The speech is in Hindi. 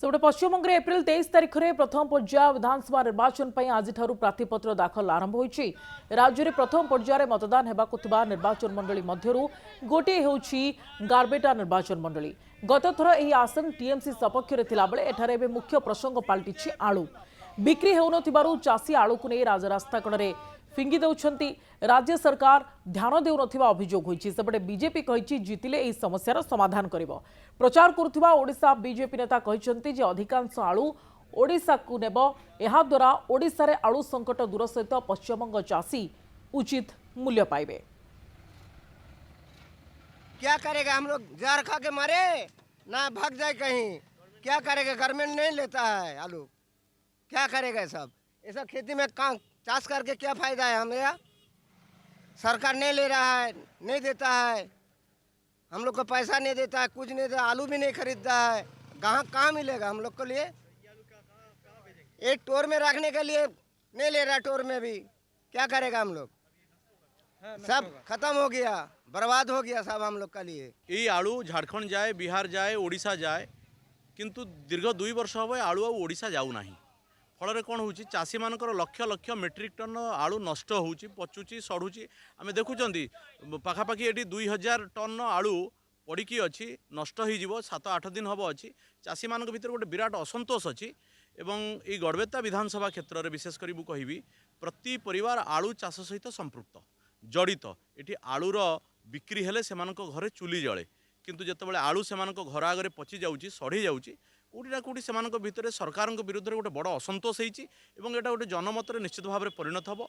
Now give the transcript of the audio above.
सेपटे पश्चिमबंग में एप्रिल 23 तारिख में प्रथम पर्याय विधानसभा निर्वाचन पर आज प्रार्थीपत्र दाखल आरंभ होइछि। राज्य में प्रथम पर्याय मतदान हेबाकु थिबा निर्वाचन मंडली मध्यरु गोटे हेउछि गारबेटा निर्वाचन मंडली। गत थर एही आसन टीएमसी सपक्ष रे थिला बेले एठारे एबे मुख्य प्रसंग पाल्टिछि आलू। बिक्री हेउनथिबारु चासी आलू को नै राजरास्ता कड़े फिंगी देउछंती। राज्य सरकार ध्यान देउनथिबा अभियोग होइछि। सेपटे बीजेपी कहिछि जितिले एही समस्यार समाधान करिवो। प्रचार करुथिबा ओडिशा बीजेपी नेता कहिसंती जे अधिकांश आलू ओडिशा को नेब। एहा द्वारा ओडिशा रे आलू संकट दूर सहित पश्चिमबंग चासी उचित मूल्य पाइबे। क्या करेगा? हम लोग जार खा के मारे ना भाग जाए कहीं। क्या करेगा? गवर्नमेंट नहीं लेता है आलू, क्या करेगा? सब ये सब खेती में काम चाष करके क्या फायदा है? हमें सरकार नहीं ले रहा है, नहीं देता है, हम लोग को पैसा नहीं देता है, कुछ नहीं देता, आलू भी नहीं खरीदता है। कहाँ मिलेगा हम लोग को लिए? एक टोर में रखने के लिए नहीं ले रहा, टोर में भी क्या करेगा? हम लोग सब खत्म हो गया, बर्बाद हो गया सब हम लोग का लिए। ये आलू झारखंड जाए, बिहार जाए, ओडिशा जाए, किंतु दीर्घ 2 वर्ष हम आलू आ ओडिशा जाऊ नाही। फल कौन हो चाषी मानकर लक्ष लक्ष मेट्रिक टन आलू नष्ट हो पचुची सड़ुची। आम देखुं पाखापाखि ये 2000 टन आलू पड़ी अच्छी नष्ट हो 7-8 दिन हम अच्छी। चाषी मान भर गोटे विराट असंतोष अच्छी। एवं ये गड़बेता विधानसभा क्षेत्र में विशेषकर मुझे प्रति परिवार आलू चाष सहित संपृक्त जड़ित। ये आलूर बिक्री हेले से घरे चुली जले, किंतु जितेबाला आलू से घर आगे पचि जाऊँगी, सड़ी जाऊँगी, कौटी ना कौटी से भितर सरकार विरुद्ध गोटे बड़ असंतोष होती। एवं एटा गोटे जनमत निश्चित भाव में परिणत हम।